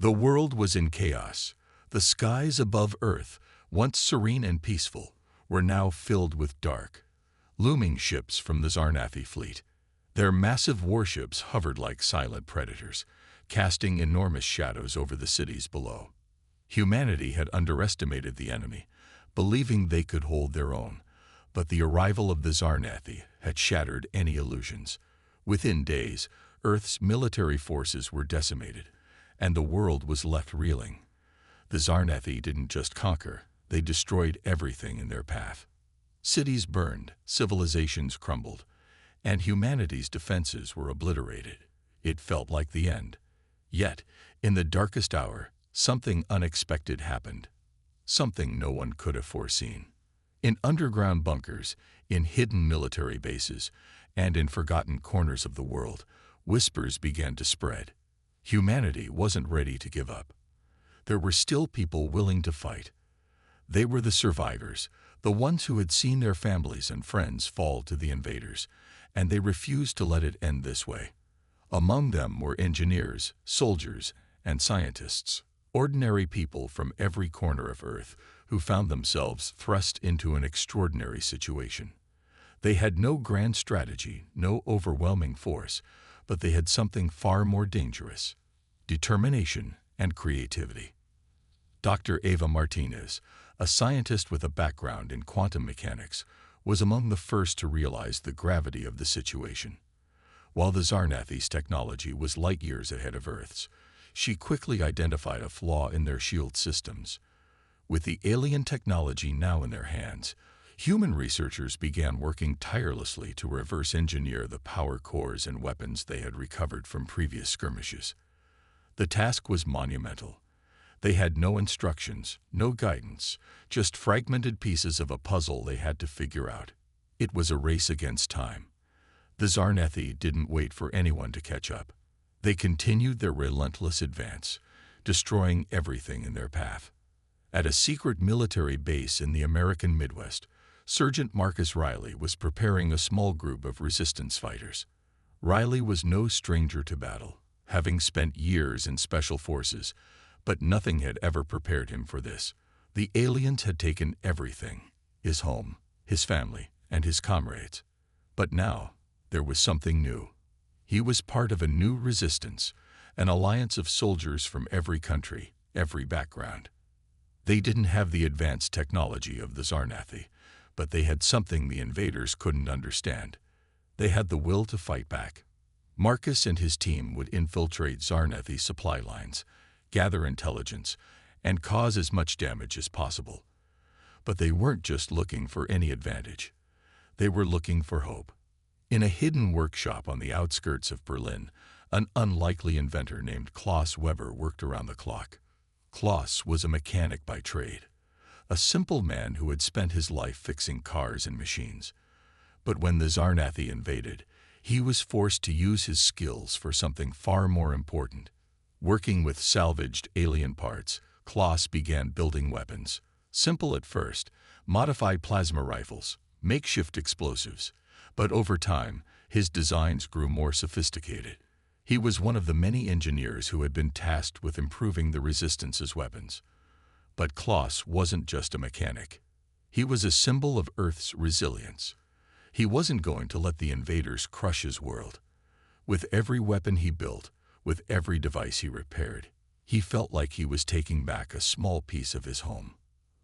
The world was in chaos. The skies above Earth, once serene and peaceful, were now filled with dark, looming ships from the Zarnathi fleet. Their massive warships hovered like silent predators, casting enormous shadows over the cities below. Humanity had underestimated the enemy, believing they could hold their own, but the arrival of the Zarnathi had shattered any illusions. Within days, Earth's military forces were decimated, and the world was left reeling. The Zarnathi didn't just conquer, they destroyed everything in their path. Cities burned, civilizations crumbled, and humanity's defenses were obliterated. It felt like the end. Yet, in the darkest hour, something unexpected happened. Something no one could have foreseen. In underground bunkers, in hidden military bases, and in forgotten corners of the world, whispers began to spread. Humanity wasn't ready to give up. There were still people willing to fight. They were the survivors, the ones who had seen their families and friends fall to the invaders, and they refused to let it end this way. Among them were engineers, soldiers, and scientists, ordinary people from every corner of Earth who found themselves thrust into an extraordinary situation. They had no grand strategy, no overwhelming force, but they had something far more dangerous: determination and creativity. Dr. Eva Martinez, a scientist with a background in quantum mechanics, was among the first to realize the gravity of the situation. While the Zarnathi's technology was light years ahead of Earth's, she quickly identified a flaw in their shield systems. With the alien technology now in their hands, human researchers began working tirelessly to reverse engineer the power cores and weapons they had recovered from previous skirmishes. The task was monumental. They had no instructions, no guidance, just fragmented pieces of a puzzle they had to figure out. It was a race against time. The Zarnathi didn't wait for anyone to catch up. They continued their relentless advance, destroying everything in their path. At a secret military base in the American Midwest, Sergeant Marcus Riley was preparing a small group of resistance fighters. Riley was no stranger to battle, having spent years in special forces, but nothing had ever prepared him for this. The aliens had taken everything: his home, his family, and his comrades. But now, there was something new. He was part of a new resistance, an alliance of soldiers from every country, every background. They didn't have the advanced technology of the Zarnathi, but they had something the invaders couldn't understand. They had the will to fight back. Marcus and his team would infiltrate Zarnathi supply lines, gather intelligence, and cause as much damage as possible. But they weren't just looking for any advantage. They were looking for hope. In a hidden workshop on the outskirts of Berlin, an unlikely inventor named Klaus Weber worked around the clock. Klaus was a mechanic by trade, a simple man who had spent his life fixing cars and machines. But when the Zarnathi invaded, he was forced to use his skills for something far more important. Working with salvaged alien parts, Klaus began building weapons. Simple at first, modified plasma rifles, makeshift explosives. But over time, his designs grew more sophisticated. He was one of the many engineers who had been tasked with improving the Resistance's weapons. But Klaus wasn't just a mechanic. He was a symbol of Earth's resilience. He wasn't going to let the invaders crush his world. With every weapon he built, with every device he repaired, he felt like he was taking back a small piece of his home.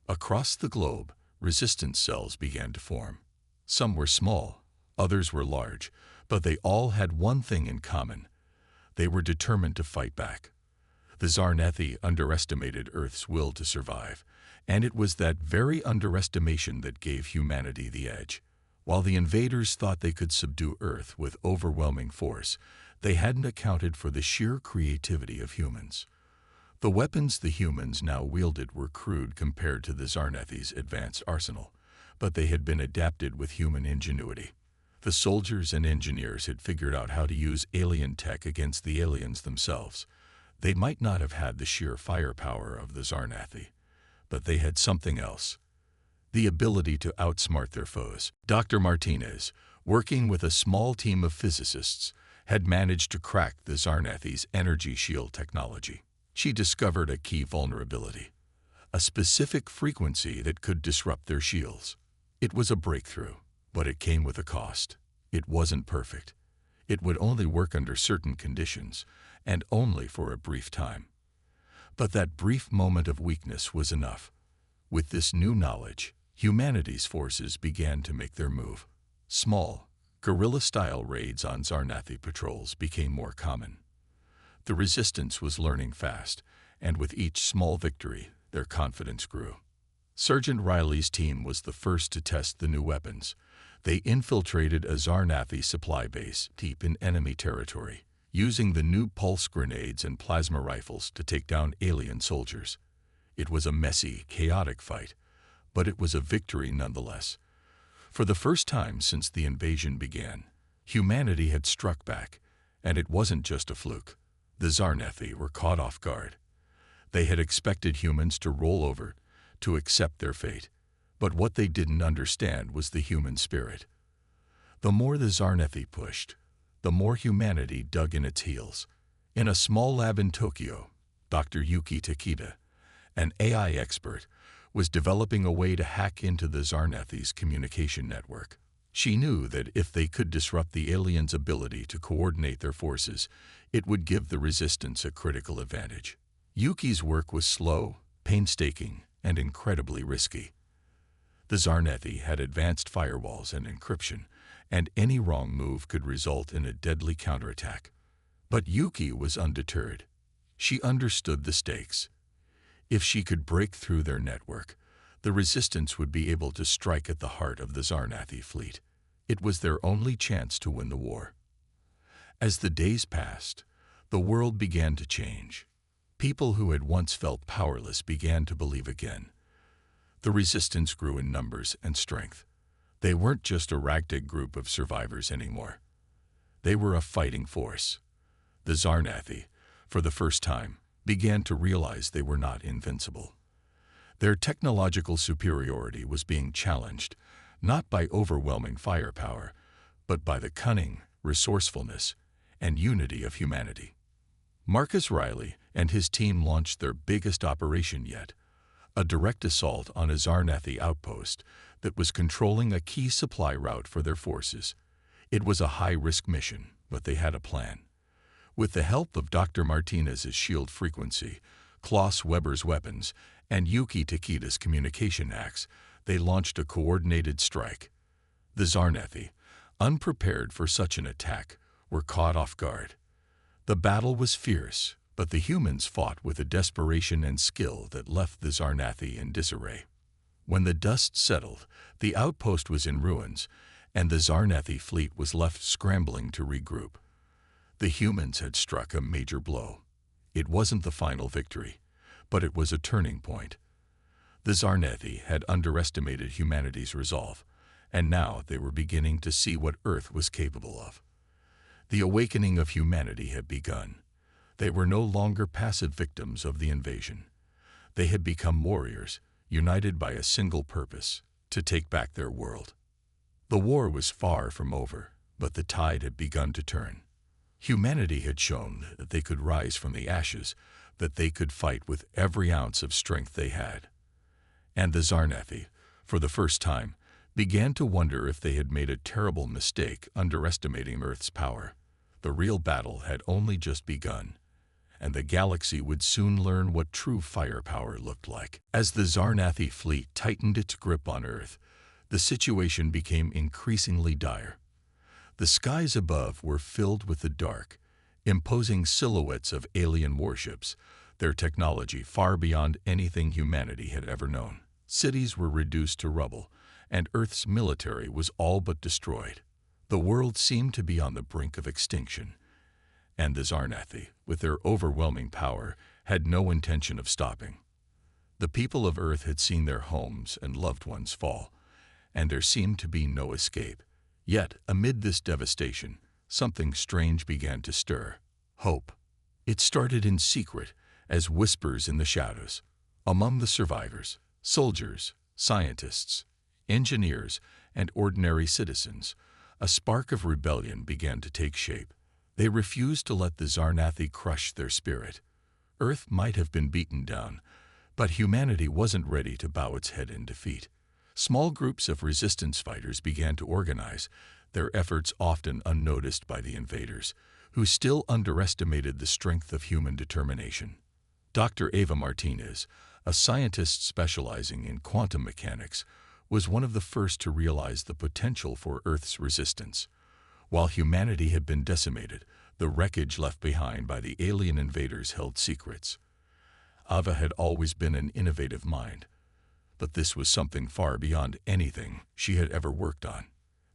Across the globe, resistance cells began to form. Some were small, others were large, but they all had one thing in common. They were determined to fight back. The Zarnathi underestimated Earth's will to survive, and it was that very underestimation that gave humanity the edge. While the invaders thought they could subdue Earth with overwhelming force, they hadn't accounted for the sheer creativity of humans. The weapons the humans now wielded were crude compared to the Zarnathi's advanced arsenal, but they had been adapted with human ingenuity. The soldiers and engineers had figured out how to use alien tech against the aliens themselves. They might not have had the sheer firepower of the Zarnathi, but they had something else: the ability to outsmart their foes. Dr. Martinez, working with a small team of physicists, had managed to crack the Zarnathi's energy shield technology. She discovered a key vulnerability, a specific frequency that could disrupt their shields. It was a breakthrough, but it came with a cost. It wasn't perfect. It would only work under certain conditions, and only for a brief time. But that brief moment of weakness was enough. With this new knowledge, humanity's forces began to make their move. Small, guerrilla-style raids on Zarnathi patrols became more common. The resistance was learning fast, and with each small victory, their confidence grew. Sergeant Riley's team was the first to test the new weapons. They infiltrated a Zarnathi supply base deep in enemy territory, using the new pulse grenades and plasma rifles to take down alien soldiers. It was a messy, chaotic fight, but it was a victory nonetheless. For the first time since the invasion began, humanity had struck back, and it wasn't just a fluke. The Zarnathi were caught off guard. They had expected humans to roll over, to accept their fate, but what they didn't understand was the human spirit. The more the Zarnathi pushed, the more humanity dug in its heels. In a small lab in Tokyo, Dr. Yuki Takeda, an AI expert, was developing a way to hack into the Zarnathi's communication network. She knew that if they could disrupt the aliens' ability to coordinate their forces, it would give the resistance a critical advantage. Yuki's work was slow, painstaking, and incredibly risky. The Zarnathi had advanced firewalls and encryption, and any wrong move could result in a deadly counterattack. But Yuki was undeterred. She understood the stakes. If she could break through their network, the resistance would be able to strike at the heart of the Zarnathi fleet. It was their only chance to win the war. As the days passed, the world began to change. People who had once felt powerless began to believe again. The resistance grew in numbers and strength. They weren't just a ragtag group of survivors anymore. They were a fighting force. The Zarnathi, for the first time, began to realize they were not invincible. Their technological superiority was being challenged, not by overwhelming firepower, but by the cunning, resourcefulness, and unity of humanity. Marcus Riley and his team launched their biggest operation yet, a direct assault on a Zarnathi outpost that was controlling a key supply route for their forces. It was a high-risk mission, but they had a plan. With the help of Dr. Martinez's shield frequency, Klaus Weber's weapons, and Yuki Takeda's communication hacks, they launched a coordinated strike. The Zarnathi, unprepared for such an attack, were caught off guard. The battle was fierce, but the humans fought with a desperation and skill that left the Zarnathi in disarray. When the dust settled, the outpost was in ruins, and the Zarnathi fleet was left scrambling to regroup. The humans had struck a major blow. It wasn't the final victory, but it was a turning point. The Zarnathi had underestimated humanity's resolve, and now they were beginning to see what Earth was capable of. The awakening of humanity had begun. They were no longer passive victims of the invasion. They had become warriors, united by a single purpose: to take back their world. The war was far from over, but the tide had begun to turn. Humanity had shown that they could rise from the ashes, that they could fight with every ounce of strength they had. And the Zarnathi, for the first time, began to wonder if they had made a terrible mistake underestimating Earth's power. The real battle had only just begun, and the galaxy would soon learn what true firepower looked like. As the Zarnathi fleet tightened its grip on Earth, the situation became increasingly dire. The skies above were filled with the dark, imposing silhouettes of alien warships, their technology far beyond anything humanity had ever known. Cities were reduced to rubble, and Earth's military was all but destroyed. The world seemed to be on the brink of extinction, and the Zarnathi, with their overwhelming power, had no intention of stopping. The people of Earth had seen their homes and loved ones fall, and there seemed to be no escape. Yet, amid this devastation, something strange began to stir: hope. It started in secret, as whispers in the shadows. Among the survivors, soldiers, scientists, engineers, and ordinary citizens, a spark of rebellion began to take shape. They refused to let the Zarnathi crush their spirit. Earth might have been beaten down, but humanity wasn't ready to bow its head in defeat. Small groups of resistance fighters began to organize, their efforts often unnoticed by the invaders, who still underestimated the strength of human determination. Dr. Eva Martinez, a scientist specializing in quantum mechanics, was one of the first to realize the potential for Earth's resistance. While humanity had been decimated, the wreckage left behind by the alien invaders held secrets. Ava had always been an innovative mind, but this was something far beyond anything she had ever worked on.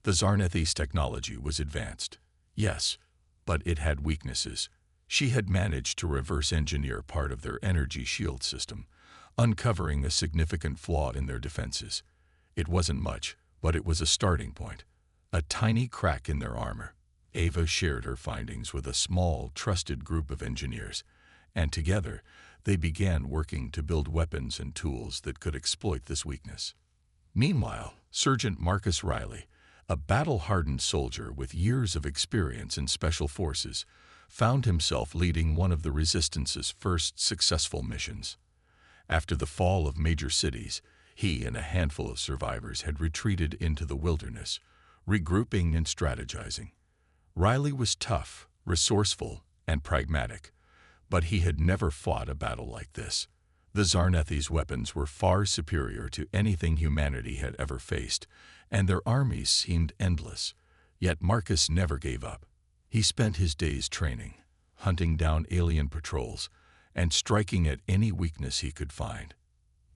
The Zarnethi's technology was advanced, yes, but it had weaknesses. She had managed to reverse engineer part of their energy shield system, uncovering a significant flaw in their defenses. It wasn't much, but it was a starting point, a tiny crack in their armor. Ava shared her findings with a small, trusted group of engineers, and together they began working to build weapons and tools that could exploit this weakness. Meanwhile, Sergeant Marcus Riley, a battle-hardened soldier with years of experience in special forces, found himself leading one of the Resistance's first successful missions. After the fall of major cities, he and a handful of survivors had retreated into the wilderness, regrouping and strategizing. Riley was tough, resourceful, and pragmatic, but he had never fought a battle like this. The Zarnethi's weapons were far superior to anything humanity had ever faced, and their armies seemed endless. Yet Marcus never gave up. He spent his days training, hunting down alien patrols, and striking at any weakness he could find.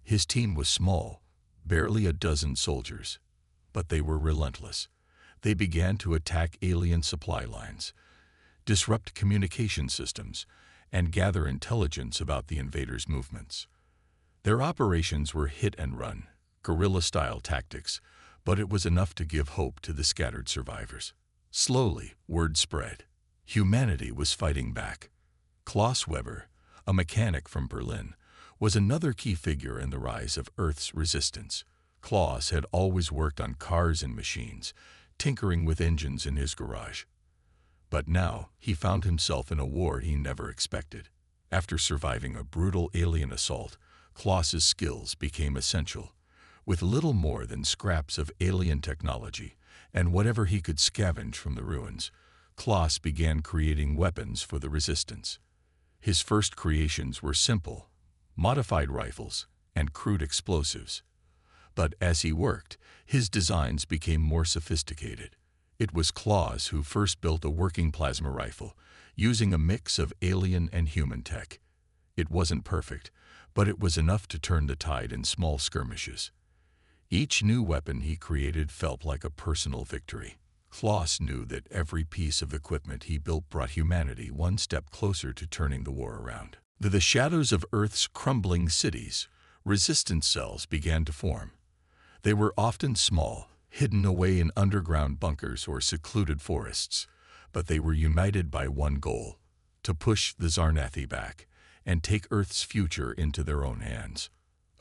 His team was small, barely a dozen soldiers, but they were relentless. They began to attack alien supply lines, disrupt communication systems, and gather intelligence about the invaders' movements. Their operations were hit-and-run, guerrilla-style tactics, but it was enough to give hope to the scattered survivors. Slowly, word spread. Humanity was fighting back. Klaus Weber, a mechanic from Berlin, was another key figure in the rise of Earth's resistance. Klaus had always worked on cars and machines, tinkering with engines in his garage. But now he found himself in a war he never expected. After surviving a brutal alien assault, Klaus's skills became essential. With little more than scraps of alien technology and whatever he could scavenge from the ruins, Klaus began creating weapons for the resistance. His first creations were simple, modified rifles and crude explosives. But as he worked, his designs became more sophisticated. It was Klaus who first built a working plasma rifle, using a mix of alien and human tech. It wasn't perfect, but it was enough to turn the tide in small skirmishes. Each new weapon he created felt like a personal victory. Klaus knew that every piece of equipment he built brought humanity one step closer to turning the war around. In the shadows of Earth's crumbling cities, resistance cells began to form. They were often small, hidden away in underground bunkers or secluded forests, but they were united by one goal: to push the Zarnethi back and take Earth's future into their own hands.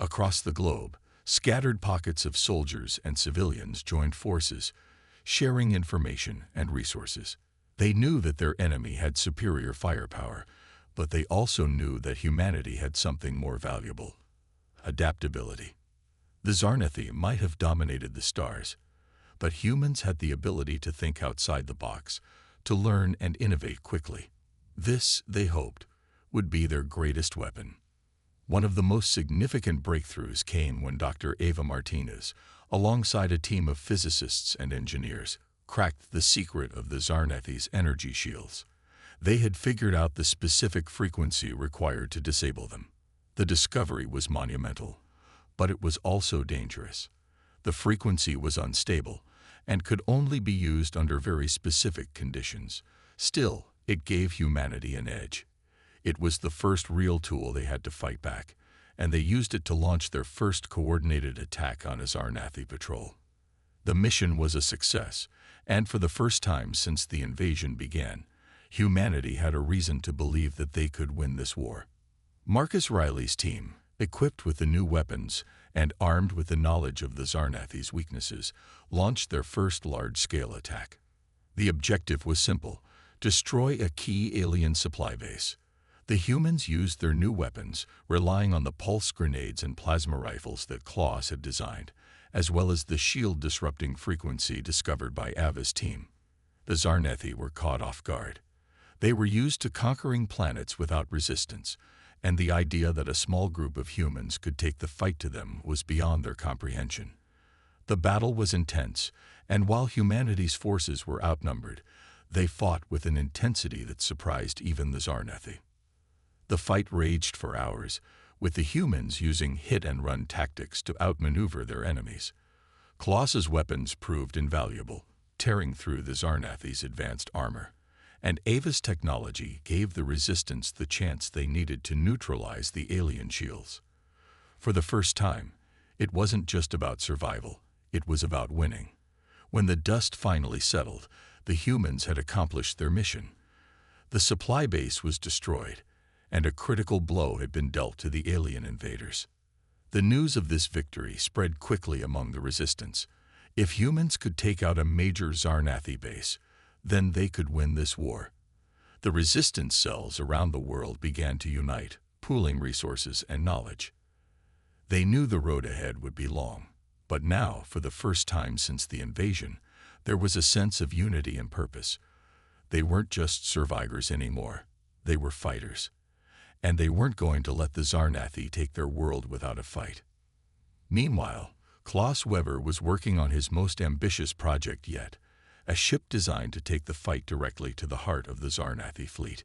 Across the globe, scattered pockets of soldiers and civilians joined forces, sharing information and resources. They knew that their enemy had superior firepower, but they also knew that humanity had something more valuable: adaptability. The Zarnethi might have dominated the stars, but humans had the ability to think outside the box, to learn and innovate quickly. This, they hoped, would be their greatest weapon. One of the most significant breakthroughs came when Dr. Eva Martinez, alongside a team of physicists and engineers, cracked the secret of the Zarnethi's energy shields. They had figured out the specific frequency required to disable them. The discovery was monumental, but it was also dangerous. The frequency was unstable and could only be used under very specific conditions. Still, it gave humanity an edge. It was the first real tool they had to fight back, and they used it to launch their first coordinated attack on a Zarnethi patrol. The mission was a success, and for the first time since the invasion began, humanity had a reason to believe that they could win this war. Marcus Riley's team, equipped with the new weapons and armed with the knowledge of the Zarnethi's weaknesses, launched their first large-scale attack. The objective was simple: destroy a key alien supply base. The humans used their new weapons, relying on the pulse grenades and plasma rifles that Klaus had designed, as well as the shield-disrupting frequency discovered by Ava's team. The Zarnethi were caught off guard. They were used to conquering planets without resistance, and the idea that a small group of humans could take the fight to them was beyond their comprehension. The battle was intense, and while humanity's forces were outnumbered, they fought with an intensity that surprised even the Zarnethi. The fight raged for hours, with the humans using hit-and-run tactics to outmaneuver their enemies. Klaus's weapons proved invaluable, tearing through the Zarnethi's advanced armor, and Ava's technology gave the Resistance the chance they needed to neutralize the alien shields. For the first time, it wasn't just about survival, it was about winning. When the dust finally settled, the humans had accomplished their mission. The supply base was destroyed, and a critical blow had been dealt to the alien invaders. The news of this victory spread quickly among the Resistance. If humans could take out a major Zarnethi base, then they could win this war. The Resistance cells around the world began to unite, pooling resources and knowledge. They knew the road ahead would be long, but now, for the first time since the invasion, there was a sense of unity and purpose. They weren't just survivors anymore, they were fighters. And they weren't going to let the Zarnethi take their world without a fight. Meanwhile, Klaus Weber was working on his most ambitious project yet, a ship designed to take the fight directly to the heart of the Zarnethi fleet.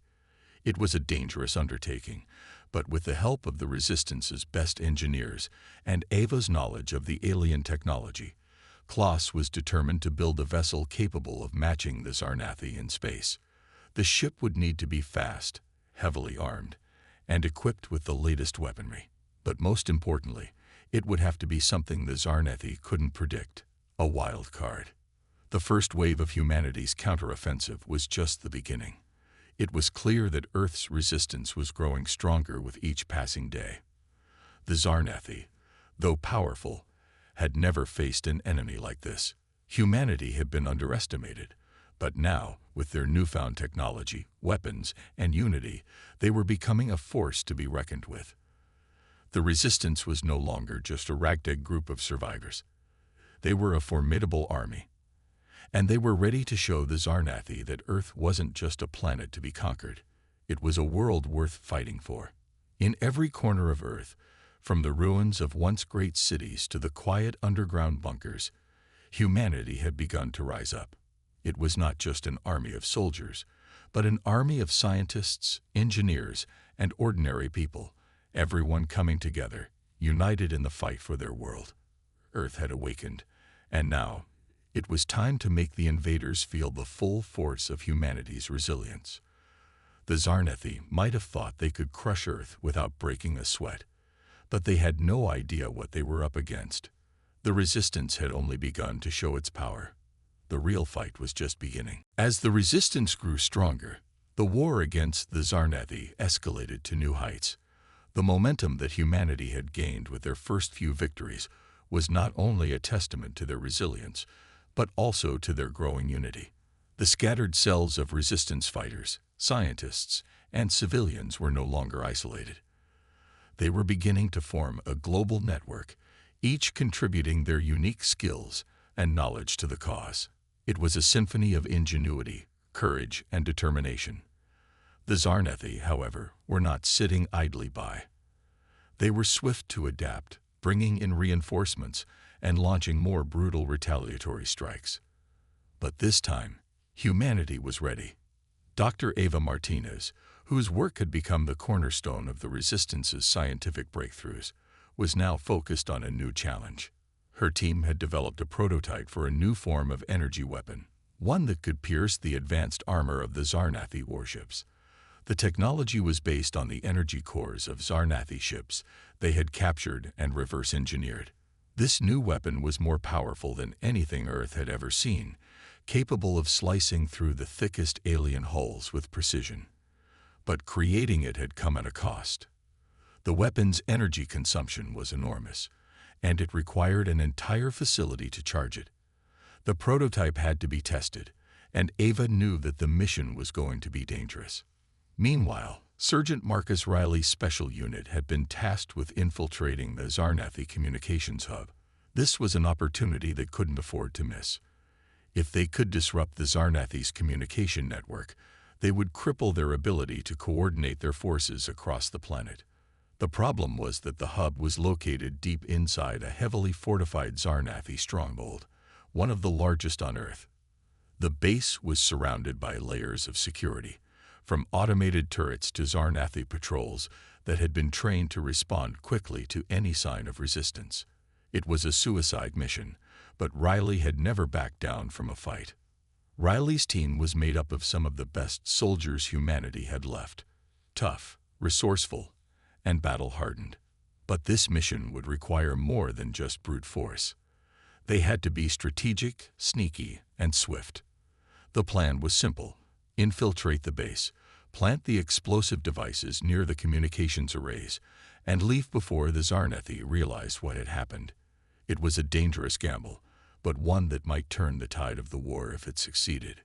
It was a dangerous undertaking, but with the help of the Resistance's best engineers and Ava's knowledge of the alien technology, Klaus was determined to build a vessel capable of matching the Zarnethi in space. The ship would need to be fast, heavily armed, and equipped with the latest weaponry. But most importantly, it would have to be something the Zarnethi couldn't predict, a wild card. The first wave of humanity's counteroffensive was just the beginning. It was clear that Earth's resistance was growing stronger with each passing day. The Zarnethi, though powerful, had never faced an enemy like this. Humanity had been underestimated, but now, with their newfound technology, weapons, and unity, they were becoming a force to be reckoned with. The Resistance was no longer just a ragtag group of survivors. They were a formidable army, and they were ready to show the Zarnethi that Earth wasn't just a planet to be conquered. It was a world worth fighting for. In every corner of Earth, from the ruins of once great cities to the quiet underground bunkers, humanity had begun to rise up. It was not just an army of soldiers, but an army of scientists, engineers, and ordinary people, everyone coming together, united in the fight for their world. Earth had awakened, and now it was time to make the invaders feel the full force of humanity's resilience. The Zarnethi might have thought they could crush Earth without breaking a sweat, but they had no idea what they were up against. The Resistance had only begun to show its power. The real fight was just beginning. As the Resistance grew stronger, the war against the Zarnethi escalated to new heights. The momentum that humanity had gained with their first few victories was not only a testament to their resilience, but also to their growing unity. The scattered cells of Resistance fighters, scientists, and civilians were no longer isolated. They were beginning to form a global network, each contributing their unique skills and knowledge to the cause. It was a symphony of ingenuity, courage, and determination. The Zarnethi, however, were not sitting idly by. They were swift to adapt, bringing in reinforcements and launching more brutal retaliatory strikes. But this time, humanity was ready. Dr. Ava Martinez, whose work had become the cornerstone of the Resistance's scientific breakthroughs, was now focused on a new challenge. Her team had developed a prototype for a new form of energy weapon, one that could pierce the advanced armor of the Zarnethi warships. The technology was based on the energy cores of Zarnethi ships they had captured and reverse-engineered. This new weapon was more powerful than anything Earth had ever seen, capable of slicing through the thickest alien hulls with precision. But creating it had come at a cost. The weapon's energy consumption was enormous, and it required an entire facility to charge it. The prototype had to be tested, and Ava knew that the mission was going to be dangerous. Meanwhile, Sergeant Marcus Riley's special unit had been tasked with infiltrating the Zarnathi communications hub. This was an opportunity they couldn't afford to miss. If they could disrupt the Zarnathi's communication network, they would cripple their ability to coordinate their forces across the planet. The problem was that the hub was located deep inside a heavily fortified Zarnathi stronghold, one of the largest on Earth. The base was surrounded by layers of security, from automated turrets to Zarnathi patrols that had been trained to respond quickly to any sign of resistance. It was a suicide mission, but Riley had never backed down from a fight. Riley's team was made up of some of the best soldiers humanity had left, tough, resourceful, and battle-hardened. But this mission would require more than just brute force. They had to be strategic, sneaky, and swift. The plan was simple: infiltrate the base, plant the explosive devices near the communications arrays, and leave before the Zarnathi realized what had happened. It was a dangerous gamble, but one that might turn the tide of the war if it succeeded.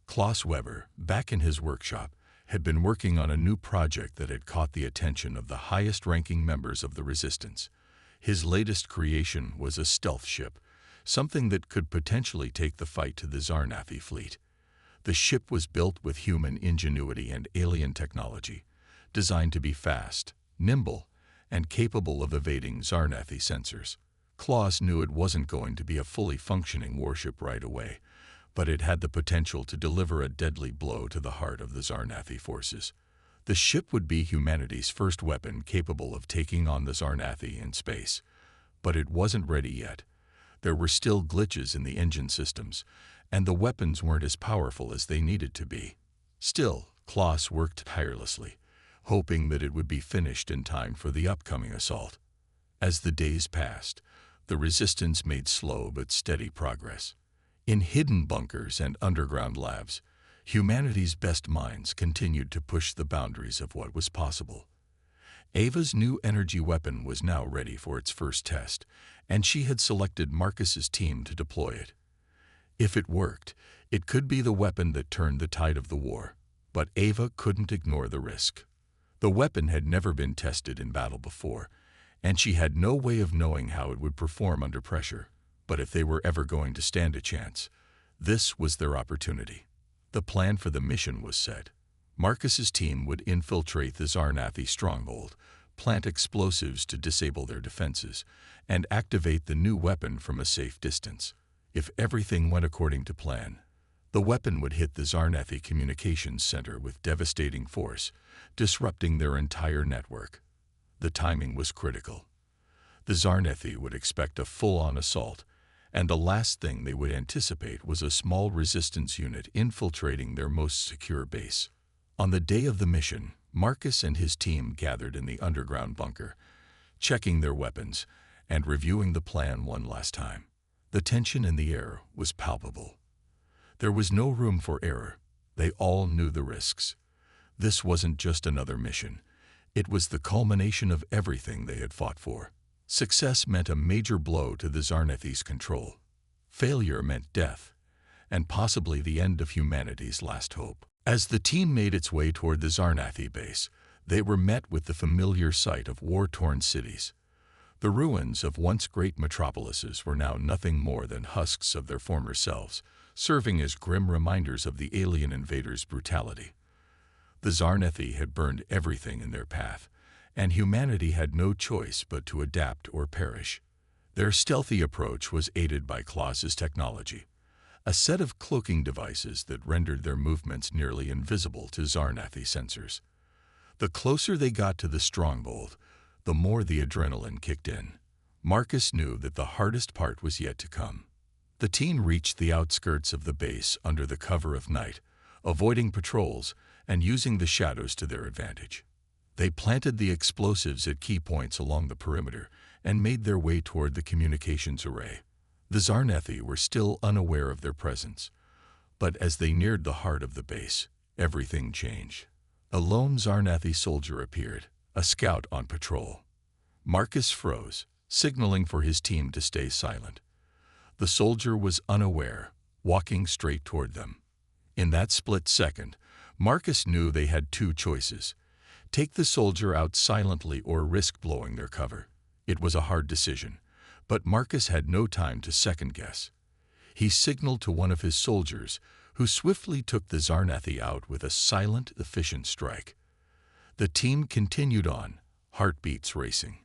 Klaus Weber, back in his workshop, had been working on a new project that had caught the attention of the highest-ranking members of the Resistance. His latest creation was a stealth ship, something that could potentially take the fight to the Zarnathi fleet. The ship was built with human ingenuity and alien technology, designed to be fast, nimble, and capable of evading Zarnathi sensors. Klaus knew it wasn't going to be a fully functioning warship right away, but it had the potential to deliver a deadly blow to the heart of the Zarnathi forces. The ship would be humanity's first weapon capable of taking on the Zarnathi in space. But it wasn't ready yet. There were still glitches in the engine systems, and the weapons weren't as powerful as they needed to be. Still, Klaus worked tirelessly, hoping that it would be finished in time for the upcoming assault. As the days passed, the Resistance made slow but steady progress. In hidden bunkers and underground labs, humanity's best minds continued to push the boundaries of what was possible. Ava's new energy weapon was now ready for its first test, and she had selected Marcus's team to deploy it. If it worked, it could be the weapon that turned the tide of the war, but Ava couldn't ignore the risk. The weapon had never been tested in battle before, and she had no way of knowing how it would perform under pressure. But if they were ever going to stand a chance, this was their opportunity. The plan for the mission was set. Marcus's team would infiltrate the Zarnathi stronghold, plant explosives to disable their defenses, and activate the new weapon from a safe distance. If everything went according to plan, the weapon would hit the Zarnathi communications center with devastating force, disrupting their entire network. The timing was critical. The Zarnathi would expect a full-on assault, and the last thing they would anticipate was a small resistance unit infiltrating their most secure base. On the day of the mission, Marcus and his team gathered in the underground bunker, checking their weapons and reviewing the plan one last time. The tension in the air was palpable. There was no room for error. They all knew the risks. This wasn't just another mission. It was the culmination of everything they had fought for. Success meant a major blow to the Zarnathi's control. Failure meant death, and possibly the end of humanity's last hope. As the team made its way toward the Zarnathi base, they were met with the familiar sight of war-torn cities. The ruins of once great metropolises were now nothing more than husks of their former selves, serving as grim reminders of the alien invaders' brutality. The Zarnathi had burned everything in their path, and humanity had no choice but to adapt or perish. Their stealthy approach was aided by Klaus's technology, a set of cloaking devices that rendered their movements nearly invisible to Zarnathi sensors. The closer they got to the stronghold, the more the adrenaline kicked in. Marcus knew that the hardest part was yet to come. The team reached the outskirts of the base under the cover of night, avoiding patrols and using the shadows to their advantage. They planted the explosives at key points along the perimeter and made their way toward the communications array. The Zarnathi were still unaware of their presence, but as they neared the heart of the base, everything changed. A lone Zarnathi soldier appeared, a scout on patrol. Marcus froze, signaling for his team to stay silent. The soldier was unaware, walking straight toward them. In that split second, Marcus knew they had two choices: Take the soldier out silently or risk blowing their cover. It was a hard decision, but Marcus had no time to second-guess. He signaled to one of his soldiers, who swiftly took the Zarnathi out with a silent, efficient strike. The team continued on, heartbeats racing.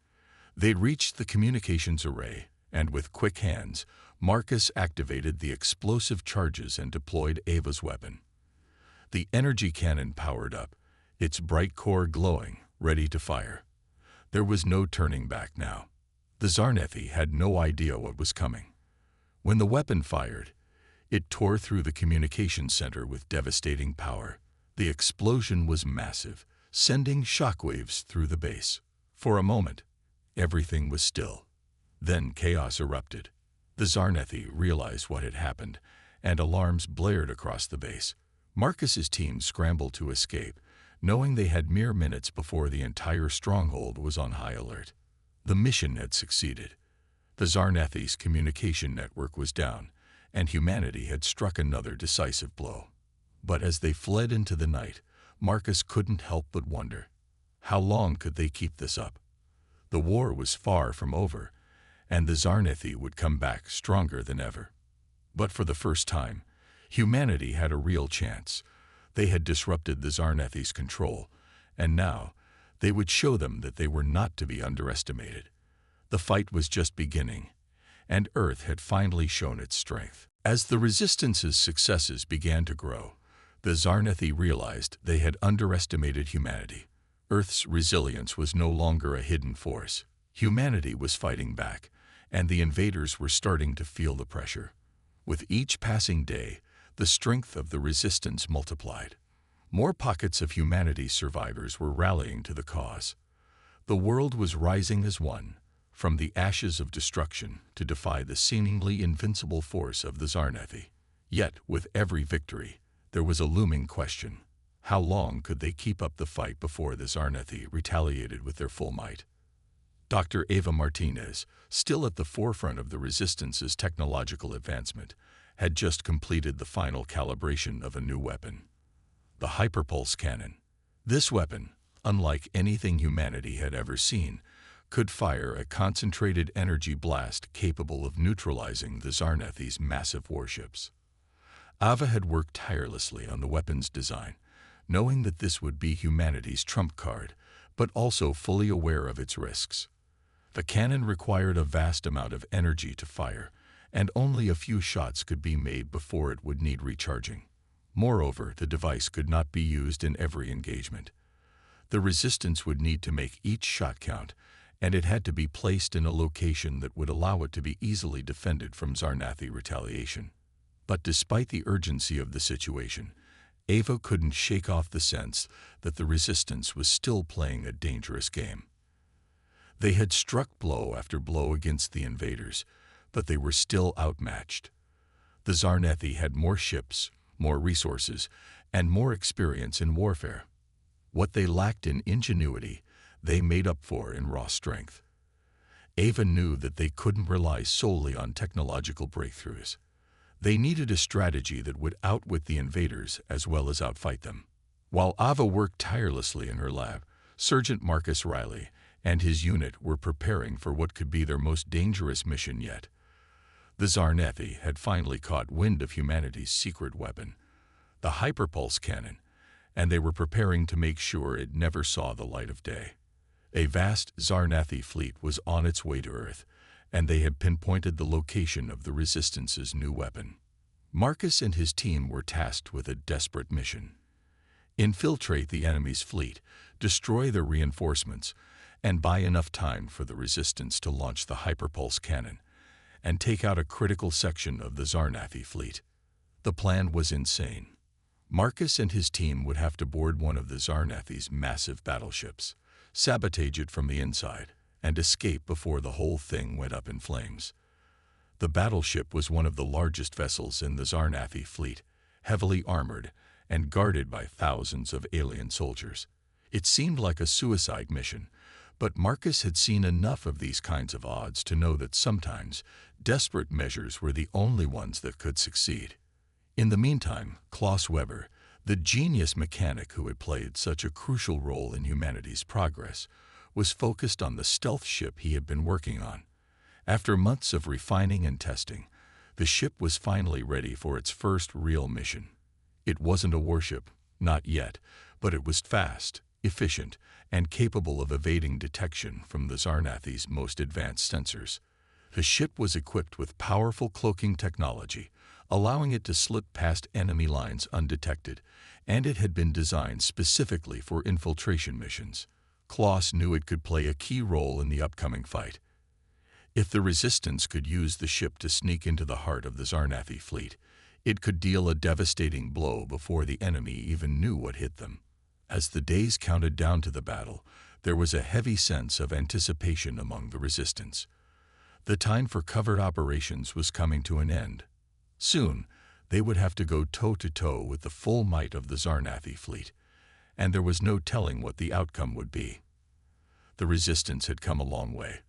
They reached the communications array, and with quick hands, Marcus activated the explosive charges and deployed Ava's weapon. The energy cannon powered up, its bright core glowing, ready to fire. There was no turning back now. The Zarnathi had no idea what was coming. When the weapon fired, it tore through the communications center with devastating power. The explosion was massive, sending shockwaves through the base. For a moment, everything was still. Then chaos erupted. The Zarnathi realized what had happened, and alarms blared across the base. Marcus's team scrambled to escape, knowing they had mere minutes before the entire stronghold was on high alert. The mission had succeeded. The Zarnathi's communication network was down, and humanity had struck another decisive blow. But as they fled into the night, Marcus couldn't help but wonder, how long could they keep this up? The war was far from over, and the Zarnathi would come back stronger than ever. But for the first time, humanity had a real chance. They had disrupted the Zarnathi's control, and now they would show them that they were not to be underestimated. The fight was just beginning, and Earth had finally shown its strength. As the Resistance's successes began to grow, the Zarnathi realized they had underestimated humanity. Earth's resilience was no longer a hidden force. Humanity was fighting back, and the invaders were starting to feel the pressure. With each passing day, the strength of the Resistance multiplied. More pockets of humanity's survivors were rallying to the cause. The world was rising as one, from the ashes of destruction to defy the seemingly invincible force of the Zarnathi. Yet, with every victory, there was a looming question. How long could they keep up the fight before the Zarnathi retaliated with their full might? Dr. Ava Martinez, still at the forefront of the Resistance's technological advancement, had just completed the final calibration of a new weapon, the hyperpulse cannon. This weapon, unlike anything humanity had ever seen, could fire a concentrated energy blast capable of neutralizing the Zarnathi's massive warships. Ava had worked tirelessly on the weapon's design, knowing that this would be humanity's trump card, but also fully aware of its risks. The cannon required a vast amount of energy to fire, and only a few shots could be made before it would need recharging. Moreover, the device could not be used in every engagement. The Resistance would need to make each shot count, and it had to be placed in a location that would allow it to be easily defended from Zarnathi retaliation. But despite the urgency of the situation, Ava couldn't shake off the sense that the Resistance was still playing a dangerous game. They had struck blow after blow against the invaders, but they were still outmatched. The Zarnathi had more ships, more resources, and more experience in warfare. What they lacked in ingenuity, they made up for in raw strength. Ava knew that they couldn't rely solely on technological breakthroughs. They needed a strategy that would outwit the invaders as well as outfight them. While Ava worked tirelessly in her lab, Sergeant Marcus Riley and his unit were preparing for what could be their most dangerous mission yet. The Zarnathi had finally caught wind of humanity's secret weapon, the hyperpulse cannon, and they were preparing to make sure it never saw the light of day. A vast Zarnathi fleet was on its way to Earth, and they had pinpointed the location of the Resistance's new weapon. Marcus and his team were tasked with a desperate mission: infiltrate the enemy's fleet, destroy their reinforcements, and buy enough time for the Resistance to launch the hyperpulse cannon and take out a critical section of the Zarnathi fleet. The plan was insane. Marcus and his team would have to board one of the Zarnathi's massive battleships, sabotage it from the inside, and escape before the whole thing went up in flames. The battleship was one of the largest vessels in the Zarnathi fleet, heavily armored and guarded by thousands of alien soldiers. It seemed like a suicide mission, but Marcus had seen enough of these kinds of odds to know that sometimes desperate measures were the only ones that could succeed. In the meantime, Klaus Weber, The genius mechanic who had played such a crucial role in humanity's progress was focused on the stealth ship he had been working on. After months of refining and testing, the ship was finally ready for its first real mission. It wasn't a warship, not yet, but it was fast, efficient, and capable of evading detection from the Zarnathi's most advanced sensors. The ship was equipped with powerful cloaking technology, allowing it to slip past enemy lines undetected, and it had been designed specifically for infiltration missions. Klaus knew it could play a key role in the upcoming fight. If the Resistance could use the ship to sneak into the heart of the Zarnathi fleet, it could deal a devastating blow before the enemy even knew what hit them. As the days counted down to the battle, there was a heavy sense of anticipation among the Resistance. The time for covert operations was coming to an end. Soon, they would have to go toe-to-toe with the full might of the Zarnathi fleet, and there was no telling what the outcome would be. The Resistance had come a long way,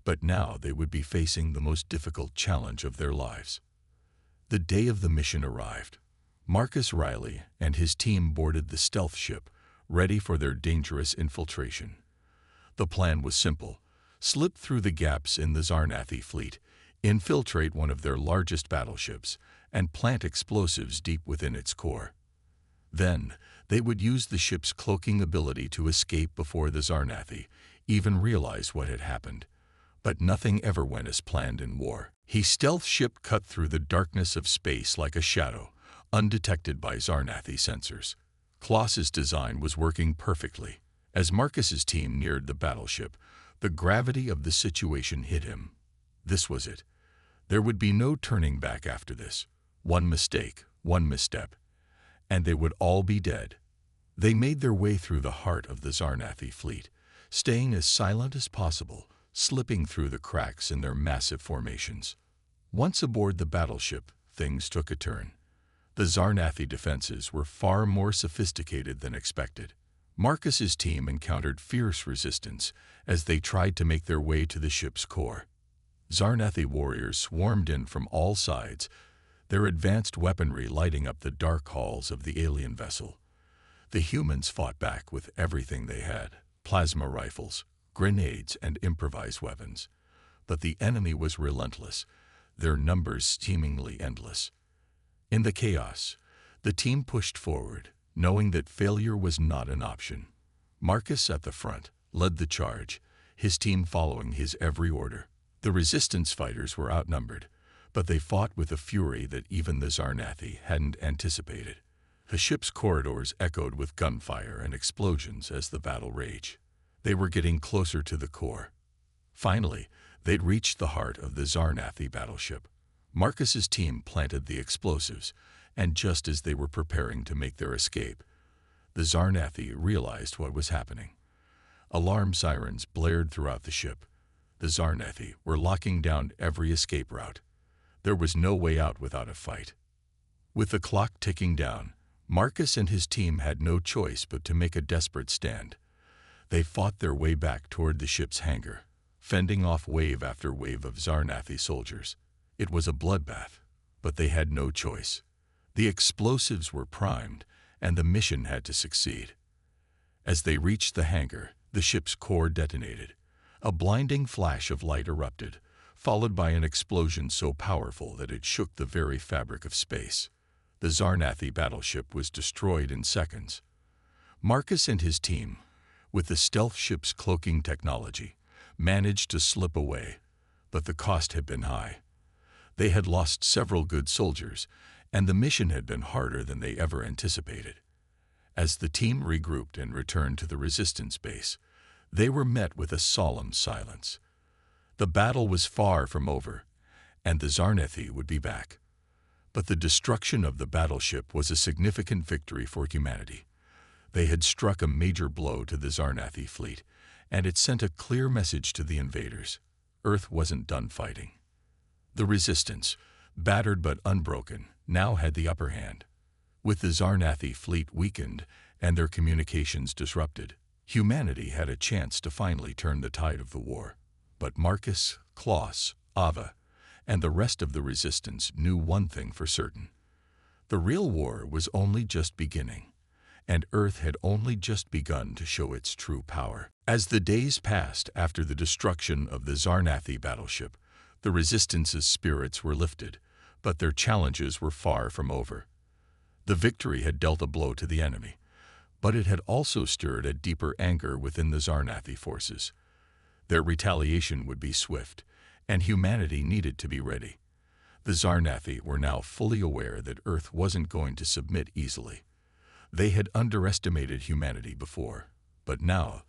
but now they would be facing the most difficult challenge of their lives. The day of the mission arrived. Marcus Riley and his team boarded the stealth ship, ready for their dangerous infiltration. The plan was simple: slip through the gaps in the Zarnathi fleet, infiltrate one of their largest battleships, and plant explosives deep within its core. Then, they would use the ship's cloaking ability to escape before the Zarnathi even realized what had happened. But nothing ever went as planned in war. The stealth ship cut through the darkness of space like a shadow, undetected by Zarnathi sensors. Klaus's design was working perfectly. As Marcus's team neared the battleship, the gravity of the situation hit him. This was it. There would be no turning back after this. One mistake, one misstep, and they would all be dead. They made their way through the heart of the Zarnathi fleet, staying as silent as possible, slipping through the cracks in their massive formations. Once aboard the battleship, things took a turn. The Zarnathi defenses were far more sophisticated than expected. Marcus's team encountered fierce resistance as they tried to make their way to the ship's core. Zarnathi warriors swarmed in from all sides, their advanced weaponry lighting up the dark halls of the alien vessel. The humans fought back with everything they had: plasma rifles, grenades, and improvised weapons. But the enemy was relentless, their numbers seemingly endless. In the chaos, the team pushed forward, knowing that failure was not an option. Marcus at the front led the charge, his team following his every order. The Resistance fighters were outnumbered, but they fought with a fury that even the Zarnathi hadn't anticipated. The ship's corridors echoed with gunfire and explosions as the battle raged. They were getting closer to the core. Finally, they'd reached the heart of the Zarnathi battleship. Marcus's team planted the explosives, and just as they were preparing to make their escape, the Zarnathi realized what was happening. Alarm sirens blared throughout the ship. The Zarnathi were locking down every escape route. There was no way out without a fight. With the clock ticking down, Marcus and his team had no choice but to make a desperate stand. They fought their way back toward the ship's hangar, fending off wave after wave of Zarnathi soldiers. It was a bloodbath, but they had no choice. The explosives were primed, and the mission had to succeed. As they reached the hangar, the ship's core detonated. A blinding flash of light erupted, followed by an explosion so powerful that it shook the very fabric of space. The Zarnathi battleship was destroyed in seconds. Marcus and his team, with the stealth ship's cloaking technology, managed to slip away, but the cost had been high. They had lost several good soldiers, and the mission had been harder than they ever anticipated. As the team regrouped and returned to the Resistance base, they were met with a solemn silence. The battle was far from over, and the Zarnathi would be back. But the destruction of the battleship was a significant victory for humanity. They had struck a major blow to the Zarnathi fleet, and it sent a clear message to the invaders: Earth wasn't done fighting. The Resistance, battered but unbroken, now had the upper hand. With the Zarnathi fleet weakened and their communications disrupted, humanity had a chance to finally turn the tide of the war. But Marcus, Klaus, Ava, and the rest of the Resistance knew one thing for certain: The real war was only just beginning, and Earth had only just begun to show its true power. As the days passed after the destruction of the Zarnathi battleship, the Resistance's spirits were lifted, but their challenges were far from over. The victory had dealt a blow to the enemy, but it had also stirred a deeper anger within the Zarnathi forces. Their retaliation would be swift, and humanity needed to be ready. The Zarnathi were now fully aware that Earth wasn't going to submit easily. They had underestimated humanity before, but now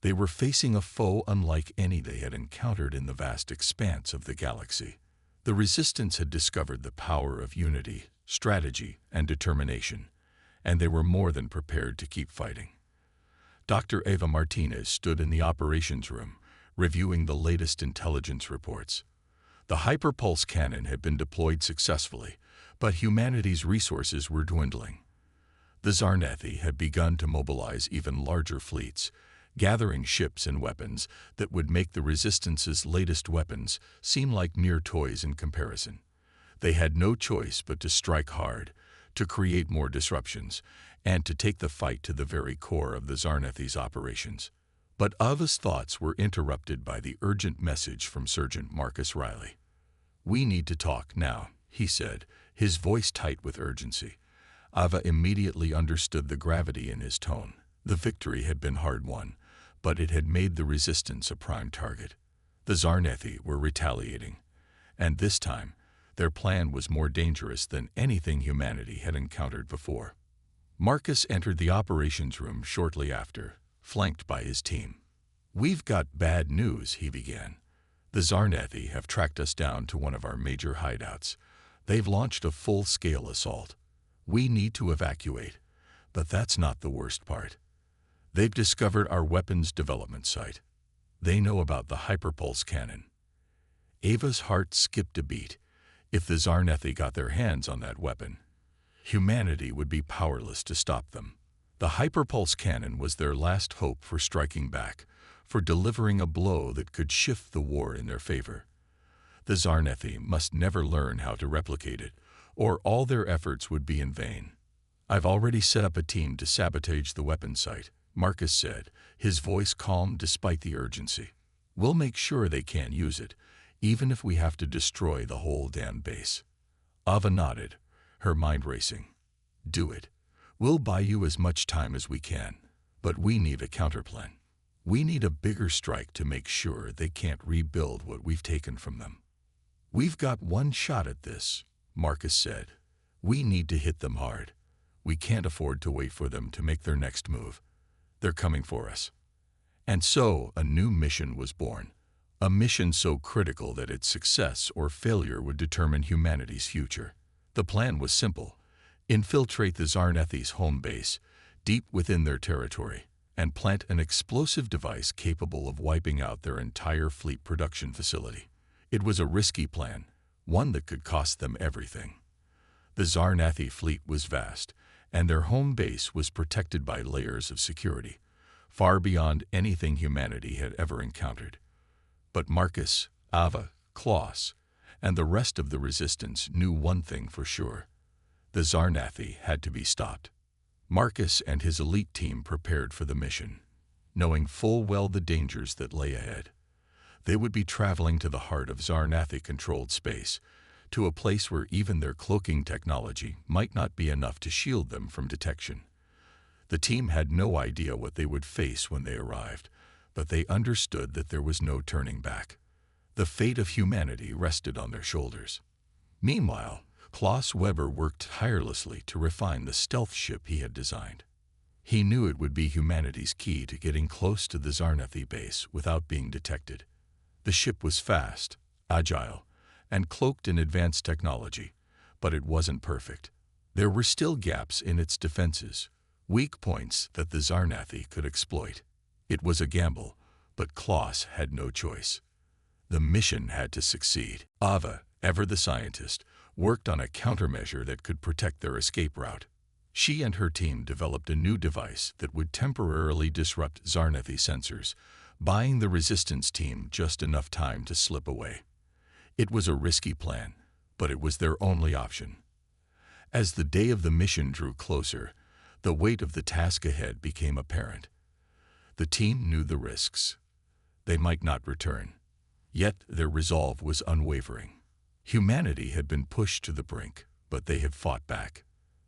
they were facing a foe unlike any they had encountered in the vast expanse of the galaxy. The Resistance had discovered the power of unity, strategy, and determination, and they were more than prepared to keep fighting. Dr. Eva Martinez stood in the operations room, reviewing the latest intelligence reports. The hyperpulse cannon had been deployed successfully, but humanity's resources were dwindling. The Zarnathi had begun to mobilize even larger fleets, gathering ships and weapons that would make the Resistance's latest weapons seem like mere toys in comparison. They had no choice but to strike hard, to create more disruptions, and to take the fight to the very core of the Zarnathi's operations. But Ava's thoughts were interrupted by the urgent message from Sergeant Marcus Riley. "We need to talk now," he said, his voice tight with urgency. Ava immediately understood the gravity in his tone. The victory had been hard-won, but it had made the Resistance a prime target. The Zarnathi were retaliating, and this time, their plan was more dangerous than anything humanity had encountered before. Marcus entered the operations room shortly after, flanked by his team. "We've got bad news," he began. "The Zarnathi have tracked us down to one of our major hideouts. They've launched a full-scale assault. We need to evacuate, but that's not the worst part. They've discovered our weapons development site. They know about the hyperpulse cannon." Ava's heart skipped a beat. If the Zarnathi got their hands on that weapon, humanity would be powerless to stop them. The hyperpulse cannon was their last hope for striking back, for delivering a blow that could shift the war in their favor. The Zarnathi must never learn how to replicate it, or all their efforts would be in vain. "I've already set up a team to sabotage the weapon site," Marcus said, his voice calm despite the urgency. "We'll make sure they can't use it, even if we have to destroy the whole damn base." Ava nodded, her mind racing. "Do it. We'll buy you as much time as we can, but we need a counterplan. We need a bigger strike to make sure they can't rebuild what we've taken from them." "We've got one shot at this," Marcus said. "We need to hit them hard. We can't afford to wait for them to make their next move. They're coming for us." And so a new mission was born. A mission so critical that its success or failure would determine humanity's future. The plan was simple: infiltrate the Zarnathi's home base, deep within their territory, and plant an explosive device capable of wiping out their entire fleet production facility. It was a risky plan, one that could cost them everything. The Zarnathi fleet was vast, and their home base was protected by layers of security, far beyond anything humanity had ever encountered. But Marcus, Ava, Klaus, and the rest of the Resistance knew one thing for sure: the Zarnathi had to be stopped. Marcus and his elite team prepared for the mission, knowing full well the dangers that lay ahead. They would be traveling to the heart of Zarnathi-controlled space, to a place where even their cloaking technology might not be enough to shield them from detection. The team had no idea what they would face when they arrived, but they understood that there was no turning back. The fate of humanity rested on their shoulders. Meanwhile, Klaus Weber worked tirelessly to refine the stealth ship he had designed. He knew it would be humanity's key to getting close to the Zarnathi base without being detected. The ship was fast, agile, and cloaked in advanced technology, but it wasn't perfect. There were still gaps in its defenses, weak points that the Zarnathi could exploit. It was a gamble, but Klaus had no choice. The mission had to succeed. Ava, ever the scientist, worked on a countermeasure that could protect their escape route. She and her team developed a new device that would temporarily disrupt Zarnathi sensors, buying the Resistance team just enough time to slip away. It was a risky plan, but it was their only option. As the day of the mission drew closer, the weight of the task ahead became apparent. The team knew the risks. They might not return. Yet their resolve was unwavering. Humanity had been pushed to the brink, but they had fought back.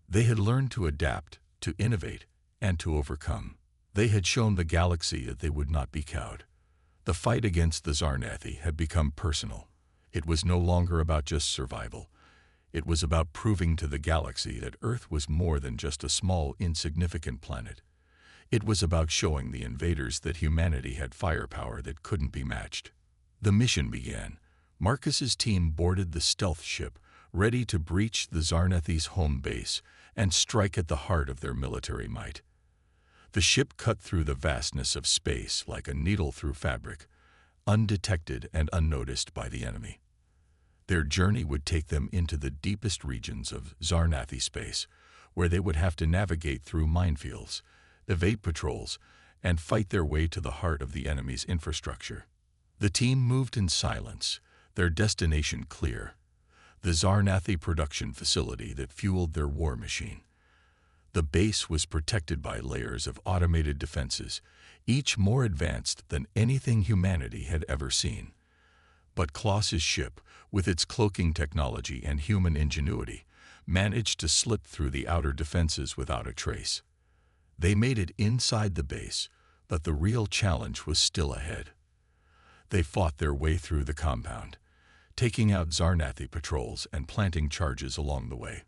They had learned to adapt, to innovate, and to overcome. They had shown the galaxy that they would not be cowed. The fight against the Zarnathi had become personal. It was no longer about just survival. It was about proving to the galaxy that Earth was more than just a small, insignificant planet. It was about showing the invaders that humanity had firepower that couldn't be matched. The mission began. Marcus's team boarded the stealth ship, ready to breach the Zarnathi's home base and strike at the heart of their military might. The ship cut through the vastness of space like a needle through fabric, undetected and unnoticed by the enemy. Their journey would take them into the deepest regions of Zarnathi space, where they would have to navigate through minefields, evade patrols, and fight their way to the heart of the enemy's infrastructure. The team moved in silence, their destination clear: the Zarnathi production facility that fueled their war machine. The base was protected by layers of automated defenses, each more advanced than anything humanity had ever seen. But Klaus's ship, with its cloaking technology and human ingenuity, managed to slip through the outer defenses without a trace. They made it inside the base, but the real challenge was still ahead. They fought their way through the compound, taking out Zarnathi patrols and planting charges along the way.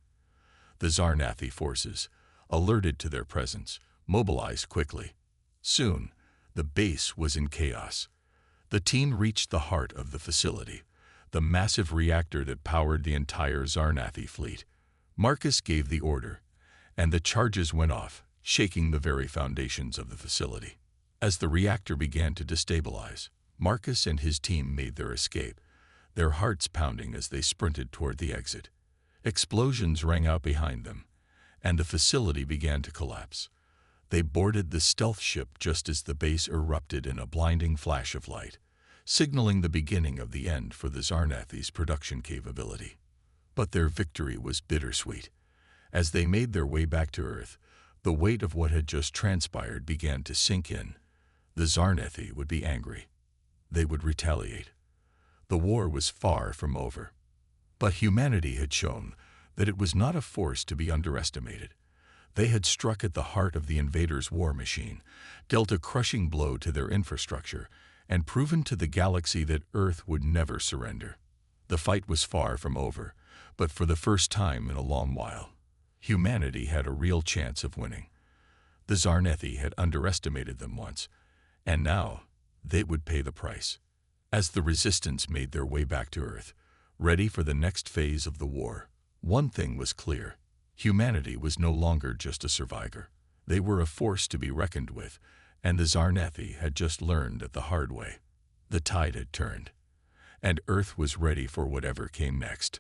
The Zarnathi forces, alerted to their presence, mobilized quickly. Soon, the base was in chaos. The team reached the heart of the facility, the massive reactor that powered the entire Zarnathi fleet. Marcus gave the order, and the charges went off, shaking the very foundations of the facility. As the reactor began to destabilize, Marcus and his team made their escape, their hearts pounding as they sprinted toward the exit. Explosions rang out behind them, and the facility began to collapse. They boarded the stealth ship just as the base erupted in a blinding flash of light, signaling the beginning of the end for the Zarnathi's production capability. But their victory was bittersweet. As they made their way back to Earth, the weight of what had just transpired began to sink in. The Zarnathi would be angry. They would retaliate. The war was far from over. But humanity had shown that it was not a force to be underestimated. They had struck at the heart of the invaders' war machine, dealt a crushing blow to their infrastructure, and proven to the galaxy that Earth would never surrender. The fight was far from over, but for the first time in a long while, humanity had a real chance of winning. The Zarnathi had underestimated them once, and now they would pay the price. As the resistance made their way back to Earth, ready for the next phase of the war, one thing was clear: humanity was no longer just a survivor. They were a force to be reckoned with, and the Zarnathi had just learned it the hard way. The tide had turned, and Earth was ready for whatever came next.